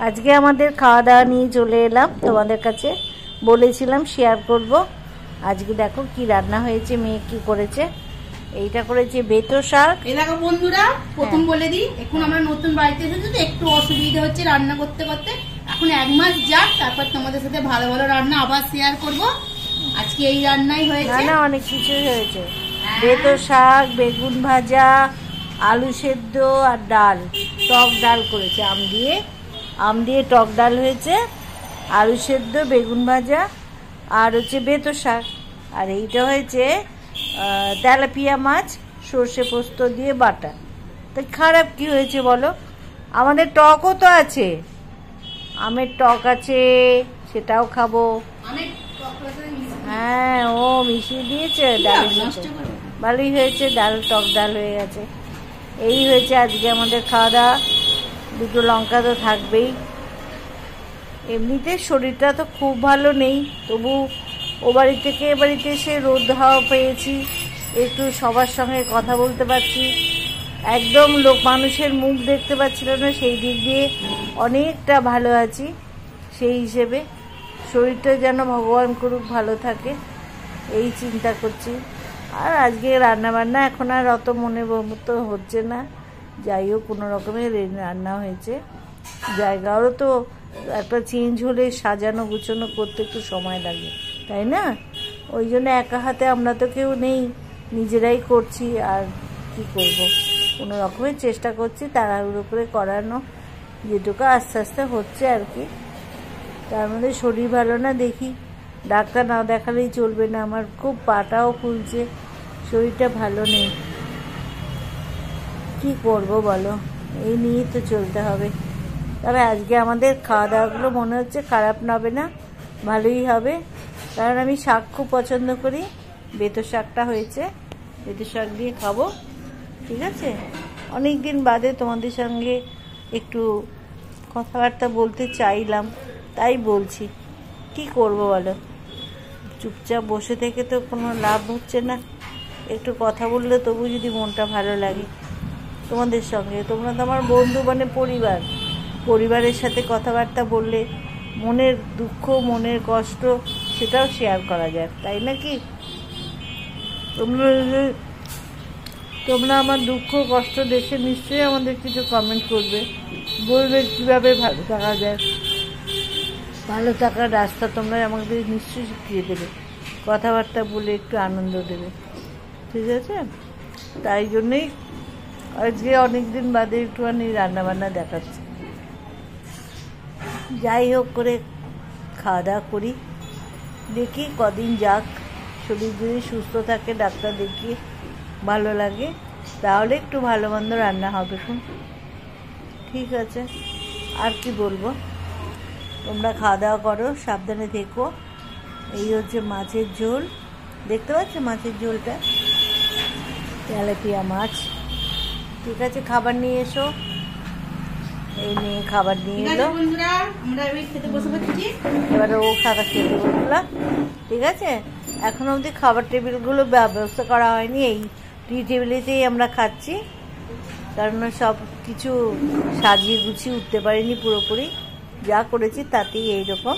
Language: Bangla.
আজকে আমাদের খাওয়া দাওয়া নিয়ে চলে এলাম তোমাদের কাছে, বলেছিলাম শেয়ার করব। আজকে দেখো কি রান্না হয়েছে, মেয়ে কি করেছে। এইটা করেছে বেতো শাক। এই দেখো বন্ধুরা, প্রথম বলে দিই, এখন আমরা নতুন বাড়িতে এসেছি তো একটু অসুবিধা হচ্ছে রান্না করতে করতে। এখন 1 মাস যাক, তারপর তোমাদের সাথে ভালো ভালো রান্না আবার শেয়ার করব। আজকে এই রান্নাই হয়েছে, না অনেক কিছুই হয়েছে। বেতো শাক, বেগুন ভাজা, আলু সেদ্ধ আর ডাল, টক ডাল করেছে আম দিয়ে টক ডাল হয়েছে, আলু সেদ্ধ, বেগুন ভাজা আর হচ্ছে বেতো শাক। আর এইটা হয়েছে তেলাপিয়া মাছ সর্ষে পোস্ত দিয়ে বাটা। তো খারাপ কি হয়েছে বলো? আমাদের টকও তো আছে, আমের টক আছে, সেটাও খাবো। হ্যাঁ, ও মিশিয়ে দিয়েছে ডালের সাথে, ভালোই হয়েছে। ডাল টক ডাল হয়ে গেছে। এই হয়েছে আজকে আমাদের খাওয়া দাওয়া। 2টো লঙ্কা তো থাকবেই। এমনিতে শরীরটা তো খুব ভালো নেই, তবু ও বাড়ি থেকে এ বাড়িতে এসে রোদ হাওয়া পেয়েছি, একটু সবার সঙ্গে কথা বলতে পারছি, একদম মানুষের মুখ দেখতে পাচ্ছিল না, সেই দিক দিয়ে অনেকটা ভালো আছি। সেই হিসেবে শরীরটা যেন ভগবান করুক ভালো থাকে, এই চিন্তা করছি। আর আজকে রান্নাবান্না এখন আর অত মনের মতো হচ্ছে না, যাই হোক কোনো রকমের রান্না হয়েছে। জায়গারও তো একটা চেঞ্জ হলে সাজানো গুছানো করতে একটু সময় লাগে, তাই না? ওই জন্য একা হাতে আমরা তো কেউ নেই, নিজেরাই করছি। আর কি করব, কোনো রকমের চেষ্টা করছি তাড়াহুড়ো করে করানো, যেটুকু আস্তে আস্তে হচ্ছে আর কি। তার মধ্যে শরীর ভালো না, দেখি ডাক্তার না দেখালেই চলবে না। আমার খুব পাটাও ফুলছে, শরীরটা ভালো নেই। কি করব বলো, এই নিয়েই তো চলতে হবে। তবে আজকে আমাদের খাওয়া দাওয়াগুলো মনে হচ্ছে খারাপ হবে না, ভালোই হবে। কারণ আমি শাক খুব পছন্দ করি। বেতো শাকটা হয়েছে, বেতো শাক দিয়ে খাবো, ঠিক আছে? অনেক দিন বাদে তোমাদের সঙ্গে একটু কথাবার্তা বলতে চাইলাম, তাই বলছি। কি করব বলো, চুপচাপ বসে থেকে তো কোনো লাভ হচ্ছে না। একটু কথা বললে তবু যদি মনটা ভালো লাগে তোমাদের সঙ্গে। তোমরা তো আমার বন্ধু, মানে পরিবারের সাথে কথাবার্তা বললে মনের দুঃখ, মনের কষ্ট সেটাও শেয়ার করা যায়, তাই নাকি? তোমরা আমার দুঃখ কষ্ট দেখে নিশ্চয়ই আমাদের কিছু কমেন্ট করবে, বলবে কীভাবে ভালো থাকা যায়। ভালো থাকার রাস্তা তোমরা আমাদের নিশ্চয়ই শিখিয়ে দেবে, কথাবার্তা বলে একটু আনন্দ দেবে, ঠিক আছে? তাই জন্যই আজকে অনেক দিন বাদে একটুখানি রান্নাবান্না দেখাচ্ছে। যাই হোক করে খাওয়া দাওয়া করি, দেখি কদিন যাক, শরীর যদি সুস্থ থাকে, ডাক্তার দেখিয়ে ভালো লাগে তাহলে একটু ভালো মন্দ রান্না হবে, ঠিক আছে? আর কি বলবো, তোমরা খাওয়া দাওয়া করো, সাবধানে থেকো। এই হচ্ছে মাছের ঝোল, দেখতে পাচ্ছ মাছের ঝোলটা, তেলাপিয়া মাছ, ঠিক আছে? খাবার নিয়ে এসো। এই মেয়ে খাবার নিয়ে এলো, এবারে ও খাবার খেতে বসলো, ঠিক আছে? এখনো অবধি খাবার টেবিলগুলো ব্যবস্থা করা হয়নি, এই টি টেবিলেতেই আমরা খাচ্ছি, কারণ সব কিছু সাজিয়ে গুছিয়ে উঠতে পারিনি পুরোপুরি। যা করেছি তাতেই এইরকম।